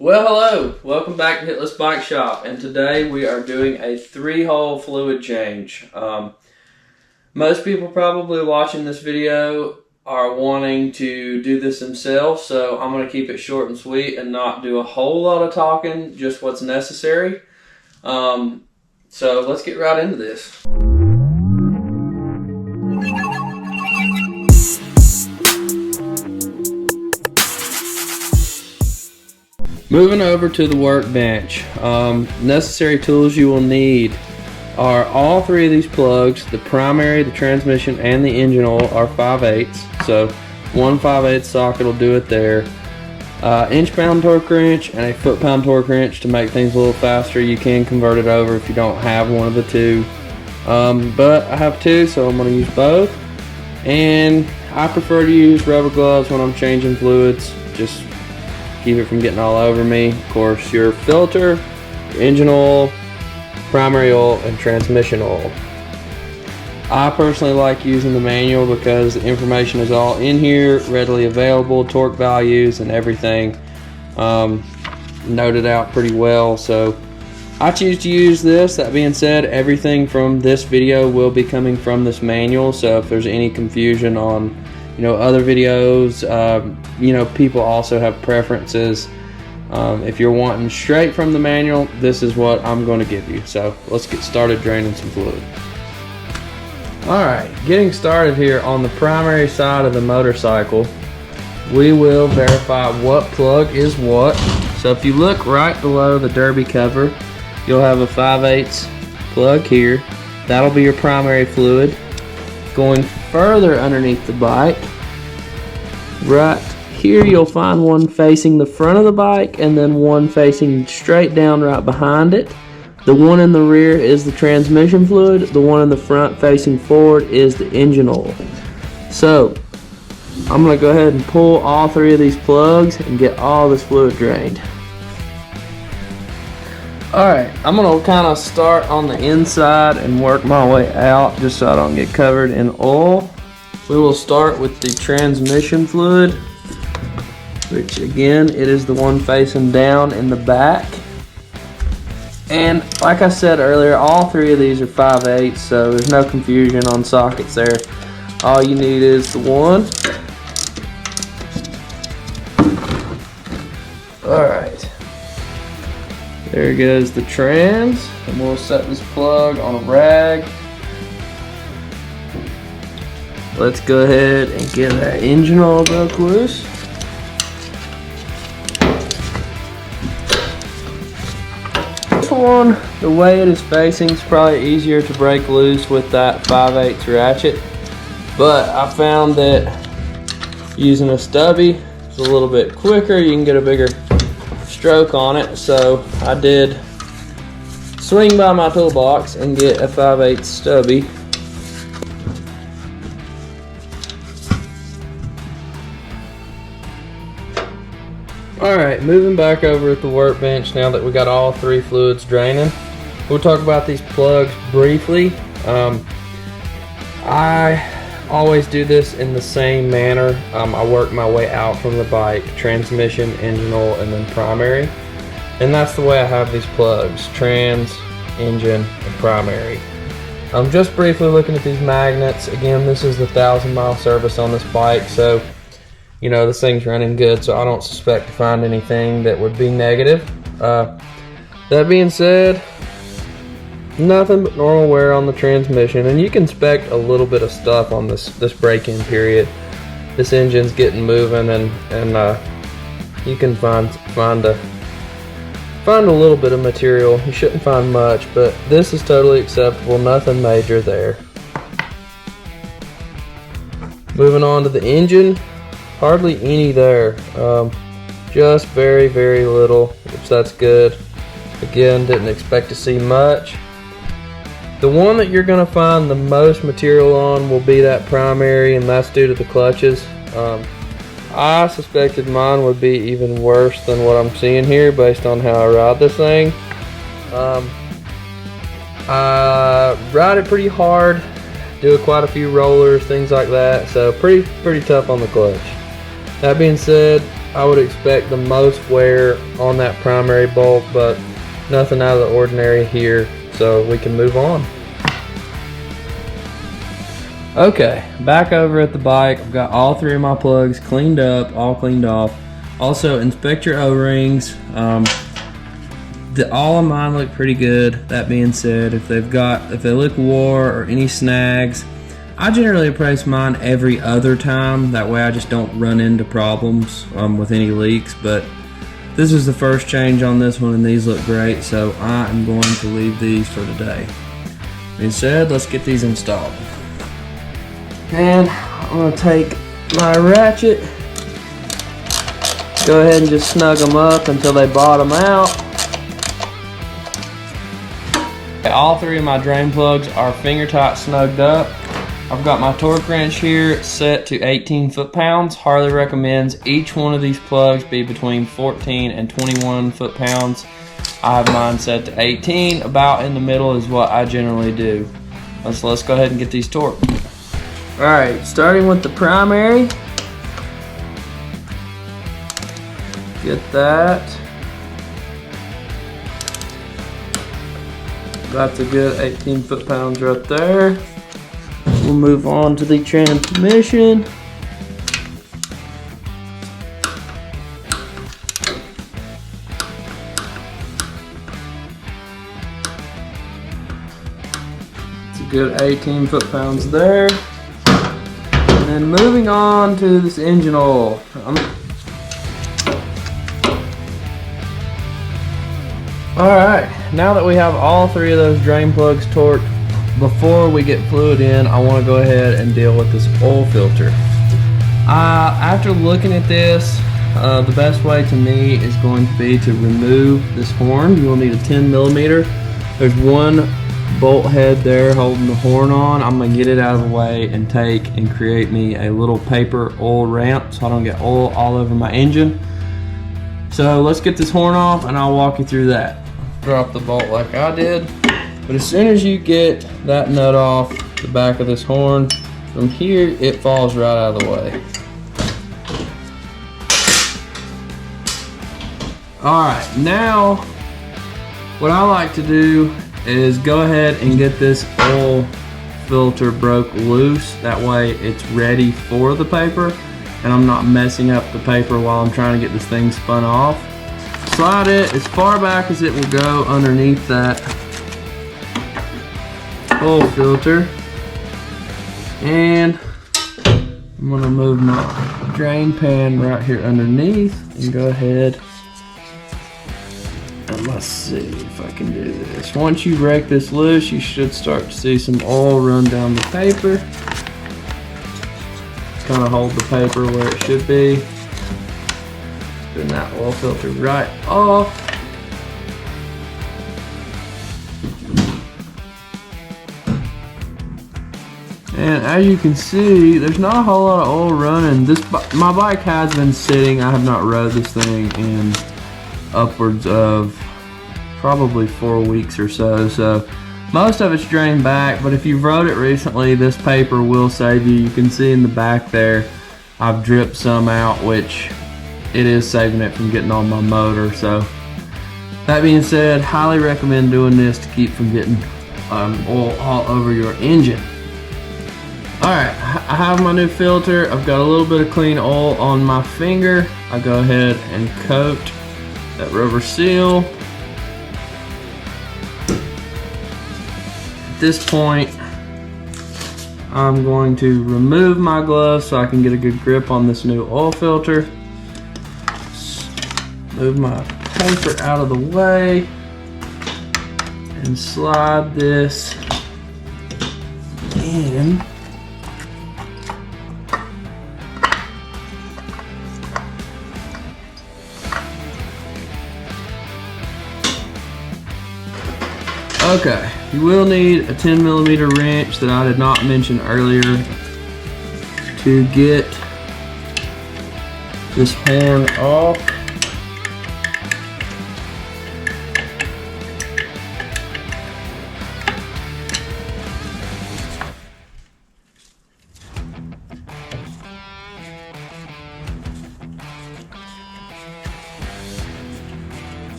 Well, hello, welcome back to Hitless Bike Shop, and today we are doing a 3-hole fluid change. Most people probably watching this video are wanting to do this themselves, so I'm going to keep it short and sweet and not do a whole lot of talking, just what's necessary. So let's get right into this. Moving over to the workbench, necessary tools you will need are all three of these plugs. The primary, the transmission, and the engine oil are 5/8, so one 5/8 socket will do it there. Inch-pound torque wrench and a foot-pound torque wrench to make things a little faster. You can convert it over if you don't have one of the two, but I have two, so I'm going to use both. And I prefer to use rubber gloves when I'm changing fluids, just keep it from getting all over me. Of course, your filter, your engine oil, primary oil, and transmission oil. I personally like using the manual because the information is all in here, readily available, torque values and everything noted out pretty well. So I choose to use this. That being said, everything from this video will be coming from this manual, so if there's any confusion on other videos, people also have preferences. If you're wanting straight from the manual, this is what I'm going to give you. So let's get started draining some fluid. Alright, getting started here on the primary side of the motorcycle, we will verify what plug is what. So if you look right below the derby cover, you'll have a 5/8 plug here. That'll be your primary fluid. Going further underneath the bike, right here you'll find one facing the front of the bike and then one facing straight down right behind it. The one in the rear is the transmission fluid. The one in the front facing forward is the engine oil. So I'm going to go ahead and pull all three of these plugs and get all this fluid drained. Alright, I'm going to kind of start on the inside and work my way out just so I don't get covered in oil. We will start with the transmission fluid, which again, it is the one facing down in the back. And like I said earlier, all three of these are 5/8, so there's no confusion on sockets there. All you need is the one. Alright. There goes the trans, and we'll set this plug on a rag. Let's go ahead and get that engine oil broke loose. This one, the way it is facing, is probably easier to break loose with that 5/8 ratchet, but I found that using a stubby is a little bit quicker. You can get a bigger stroke on it, so I did swing by my toolbox and get a 5/8 stubby. Alright, moving back over at the workbench now that we got all three fluids draining. We'll talk about these plugs briefly. I always do this in the same manner. I work my way out from the bike: transmission, engine oil, and then primary. And that's the way I have these plugs: trans, engine, and primary. I'm just briefly looking at these magnets. Again, this is the 1,000-mile service on this bike, so this thing's running good, so I don't suspect to find anything that would be negative. That being said, nothing but normal wear on the transmission, and you can expect a little bit of stuff on this break-in period. This engine's getting moving, and you can find a little bit of material. You shouldn't find much, but this is totally acceptable. Nothing major there. Moving on to the engine, hardly any there. Just very, very little, which that's good. Again, didn't expect to see much. The one that you're going to find the most material on will be that primary, and that's due to the clutches. I suspected mine would be even worse than what I'm seeing here based on how I ride this thing. I ride it pretty hard, do quite a few rollers, things like that, so pretty tough on the clutch. That being said, I would expect the most wear on that primary bolt, but nothing out of the ordinary here, so we can move on. Okay, back over at the bike. I've got all three of my plugs cleaned up, all cleaned off. Also, inspect your O-rings. All of mine look pretty good. That being said, if they look wore or any snags, I generally replace mine every other time. That way I just don't run into problems with any leaks. But this is the first change on this one and these look great, so I am going to leave these for today. Being said, let's get these installed. And I'm going to take my ratchet, go ahead and just snug them up until they bottom out. All three of my drain plugs are finger tight snugged up. I've got my torque wrench here set to 18 foot-pounds. Harley recommends each one of these plugs be between 14 and 21 foot-pounds. I have mine set to 18. About in the middle is what I generally do. Let's go ahead and get these torqued. Alright, starting with the primary. Get that. That's a good 18 foot-pounds right there. We'll move on to the transmission. It's a good 18 foot-pounds there. And then moving on to this engine oil. Alright, now that we have all three of those drain plugs torqued, before we get fluid in, I want to go ahead and deal with this oil filter. After looking at this, the best way to me is going to be to remove this horn. You will need a 10 millimeter. There's one bolt head there holding the horn on. I'm going to get it out of the way and take and create me a little paper oil ramp so I don't get oil all over my engine. So let's get this horn off and I'll walk you through that. Drop the bolt like I did. But as soon as you get that nut off the back of this horn, from here it falls right out of the way. Alright, now what I like to do is go ahead and get this oil filter broke loose. That way it's ready for the paper and I'm not messing up the paper while I'm trying to get this thing spun off. Slide it as far back as it will go underneath that oil filter. And I'm going to move my drain pan right here underneath and go ahead. And let's see if I can do this. Once you break this loose, you should start to see some oil run down the paper. Kind of hold the paper where it should be. Spin that oil filter right off. And as you can see, there's not a whole lot of oil running. My bike has been sitting. I have not rode this thing in upwards of probably 4 weeks or so. So most of it's drained back, but if you've rode it recently, this paper will save you. You can see in the back there, I've dripped some out, which it is saving it from getting on my motor. So that being said, highly recommend doing this to keep from getting oil all over your engine. Alright, I have my new filter. I've got a little bit of clean oil on my finger. I go ahead and coat that rubber seal. At this point, I'm going to remove my gloves so I can get a good grip on this new oil filter. Move my paper out of the way and slide this in. Okay, you will need a 10 millimeter wrench that I did not mention earlier to get this horn off.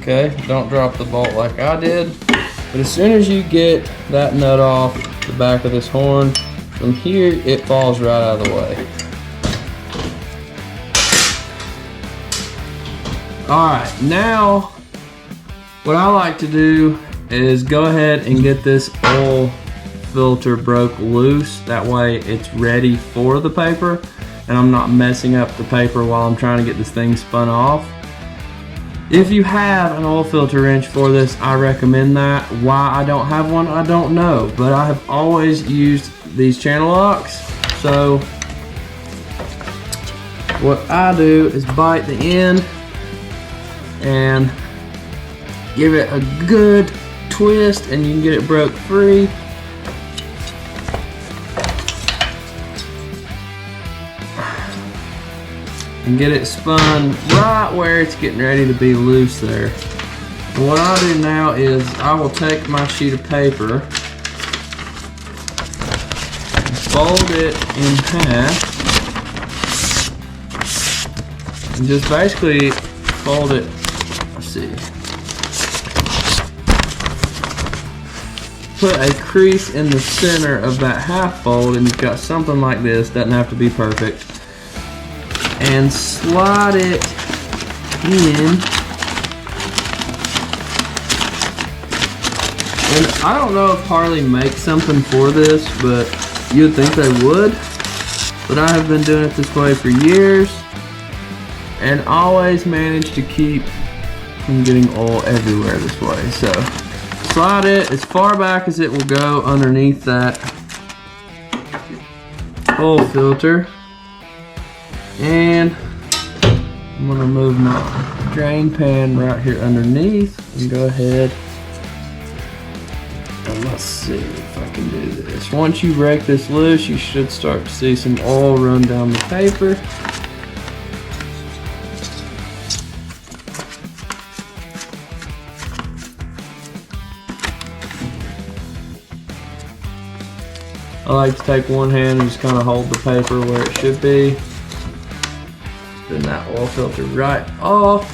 Okay, don't drop the bolt like I did. But as soon as you get that nut off the back of this horn, from here it falls right out of the way. Alright, now what I like to do is go ahead and get this oil filter broke loose. That way it's ready for the paper and I'm not messing up the paper while I'm trying to get this thing spun off. If you have an oil filter wrench for this, I recommend that. Why I don't have one, I don't know, but I have always used these channel locks. So what I do is bite the end and give it a good twist and you can get it broke free. And get it spun right where it's getting ready to be loose there. And what I do now is I will take my sheet of paper and fold it in half and just basically fold it, let's see, put a crease in the center of that half fold and you've got something like this. Doesn't have to be perfect. And slide it in. And I don't know if Harley makes something for this, but you'd think they would. But I have been doing it this way for years and always manage to keep from getting oil everywhere this way. So slide it as far back as it will go underneath that oil filter. And I'm going to move my drain pan right here underneath and go ahead and let's see if I can do this. Once you break this loose, you should start to see some oil run down the paper. I like to take one hand and just kind of hold the paper where it should be. Then that oil filter right off.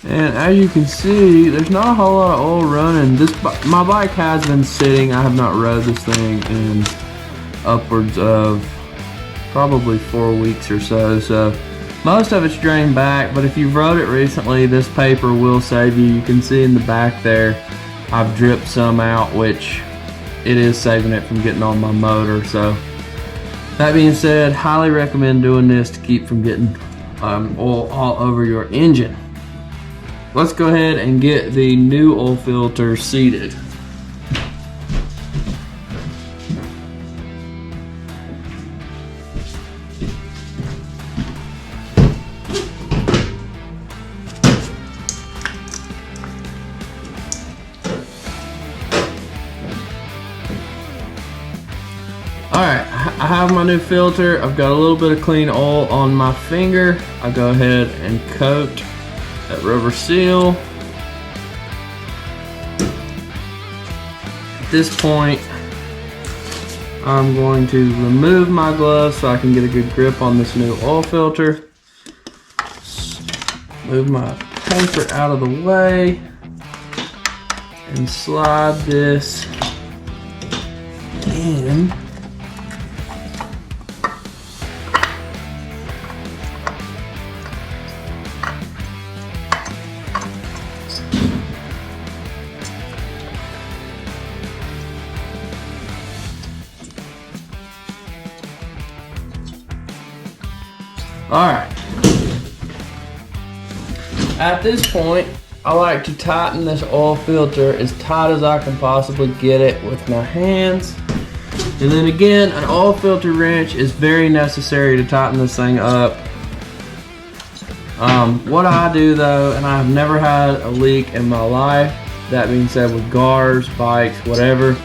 And as you can see, there's not a whole lot of oil running. My bike has been sitting. I have not rode this thing in upwards of probably 4 weeks or so. So most of it's drained back, but if you've rode it recently, this paper will save you. You can see in the back there, I've dripped some out, which it is saving it from getting on my motor. So that being said, highly recommend doing this to keep from getting oil all over your engine. Let's go ahead and get the new oil filter seated. Alright, I have my new filter. I've got a little bit of clean oil on my finger. I go ahead and coat that rubber seal. At this point, I'm going to remove my gloves so I can get a good grip on this new oil filter. Move my paper out of the way and slide this in. Alright, at this point, I like to tighten this oil filter as tight as I can possibly get it with my hands. And then again, an oil filter wrench is very necessary to tighten this thing up. What I do though, and I've never had a leak in my life, that being said with cars, bikes, whatever,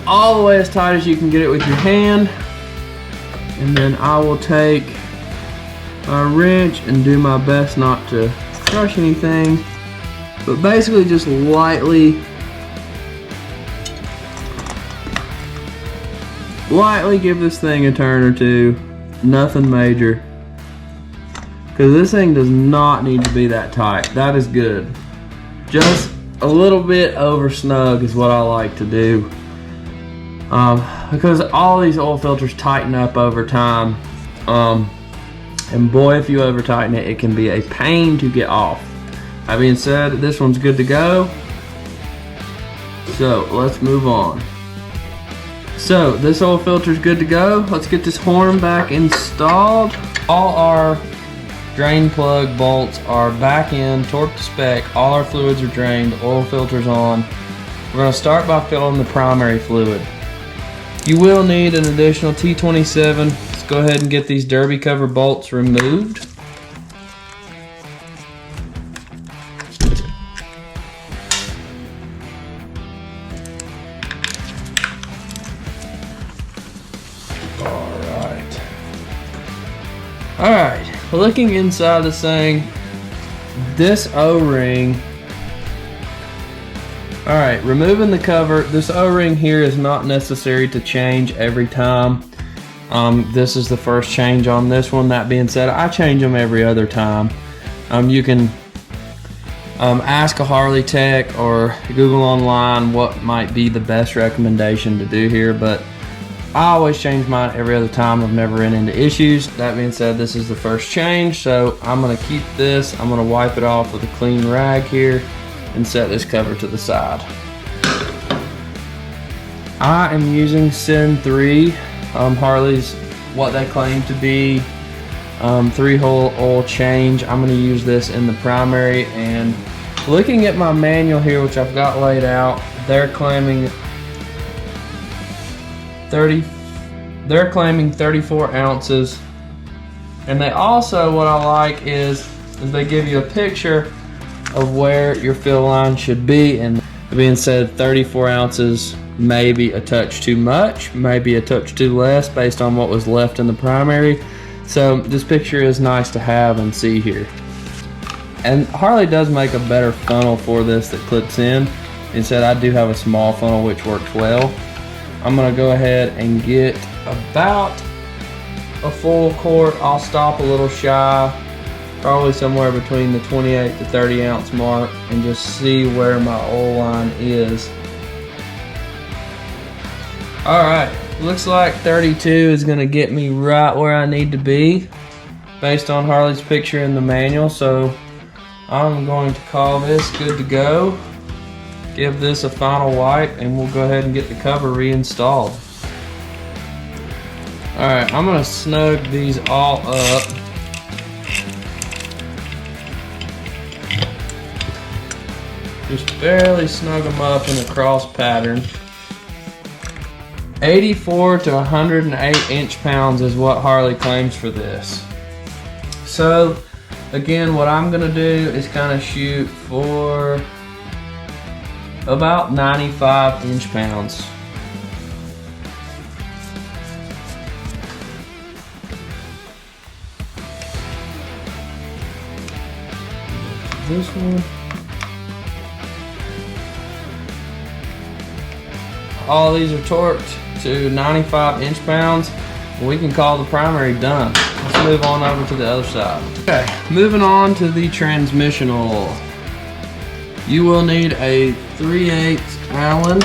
all the way as tight as you can get it with your hand. And then I will take my wrench and do my best not to crush anything, but basically just lightly give this thing a turn or two nothing major. Because this thing does not need to be that tight. That is good. Just a little bit over snug is what I like to do. Because all these oil filters tighten up over time. And boy, if you over tighten it, it can be a pain to get off. That being said, this one's good to go. So let's move on. So this oil filter is good to go. Let's get this horn back installed. All our drain plug bolts are back in, torqued to spec. All our fluids are drained, oil filter's on. We're going to start by filling the primary fluid. You will need an additional T27. Let's go ahead and get these derby cover bolts removed. Alright, looking inside this thing, this O-ring, alright, removing the cover, this O-ring here is not necessary to change every time. This is the first change on this one. That being said, I change them every other time. You can ask a Harley tech or Google online what might be the best recommendation to do here, but I always change mine every other time. I've never run into issues. That being said, this is the first change, so I'm going to keep this. I'm going to wipe it off with a clean rag here and set this cover to the side. I am using Sin 3, Harley's what they claim to be 3-hole oil change. I'm going to use this in the primary, and looking at my manual here, which I've got laid out, they're claiming 34 ounces, and they also, what I like is they give you a picture of where your fill line should be, and being said 34 ounces, maybe a touch too much, maybe a touch too less based on what was left in the primary. So this picture is nice to have and see here. And Harley does make a better funnel for this that clips in. Instead, I do have a small funnel which works well. I'm gonna go ahead and get about a full quart. I'll stop a little shy, probably somewhere between the 28 to 30 ounce mark, and just see where my oil line is. Alright, looks like 32 is gonna get me right where I need to be based on Harley's picture in the manual, so I'm going to call this good to go. Give this a final wipe, and we'll go ahead and get the cover reinstalled. Alright, I'm going to snug these all up. Just barely snug them up in a cross pattern. 84 to 108 inch-pounds is what Harley claims for this. So, again, what I'm going to do is kind of shoot for about 95 inch-pounds. This one. All these are torqued to 95 inch-pounds. We can call the primary done. Let's move on over to the other side. Okay, moving on to the transmission oil. You will need a 3/8 Allen.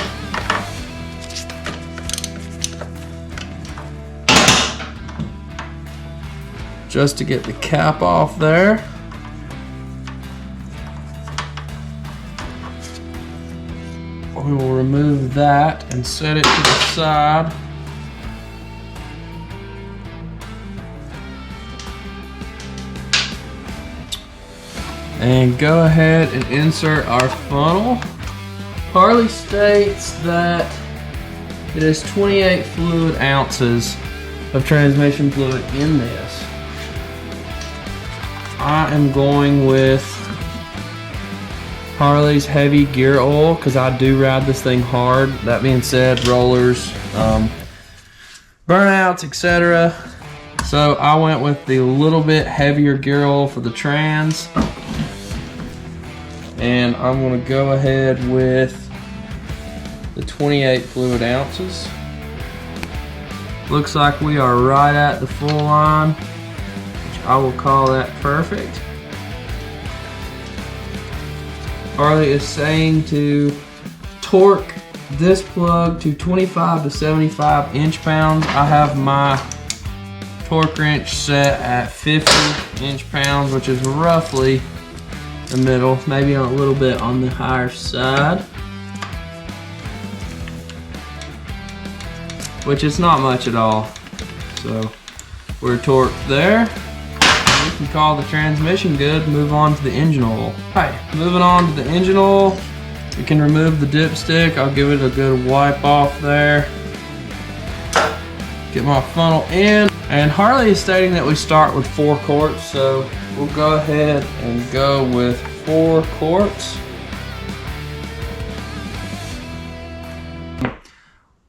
Just to get the cap off there. We will remove that and set it to the side. And go ahead and insert our funnel. Harley states that it is 28 fluid ounces of transmission fluid in this. I am going with Harley's heavy gear oil because I do ride this thing hard. That being said, rollers, burnouts, etc. So I went with the little bit heavier gear oil for the trans. And I'm going to go ahead with the 28 fluid ounces. Looks like we are right at the full line, which I will call that perfect. Harley is saying to torque this plug to 25 to 75 inch-pounds. I have my torque wrench set at 50 inch-pounds, which is roughly the middle, maybe a little bit on the higher side, which is not much at all. So we're torqued there. We can call the transmission good, move on to the engine oil. Alright, moving on to the engine oil. We can remove the dipstick. I'll give it a good wipe off there. Get my funnel in. And Harley is stating that we start with 4 quarts, so we'll go ahead and go with 4 quarts.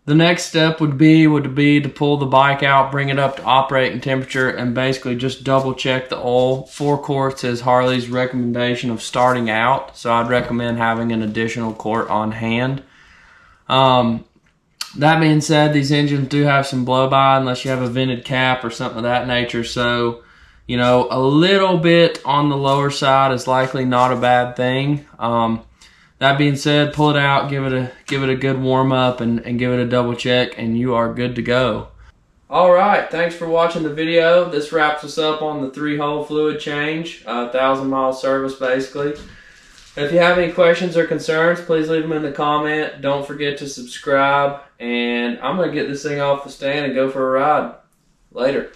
The next step would be to pull the bike out, bring it up to operating temperature, and basically just double check the oil. 4 quarts is Harley's recommendation of starting out, so I'd recommend having an additional quart on hand. That being said, these engines do have some blow-by unless you have a vented cap or something of that nature, so you know, a little bit on the lower side is likely not a bad thing. That being said, pull it out, give it a good warm up, and give it a double check, and you are good to go. Alright, thanks for watching the video. This wraps us up on the 3-hole fluid change, 1,000-mile service basically. If you have any questions or concerns, please leave them in the comment. Don't forget to subscribe, and I'm going to get this thing off the stand and go for a ride. Later.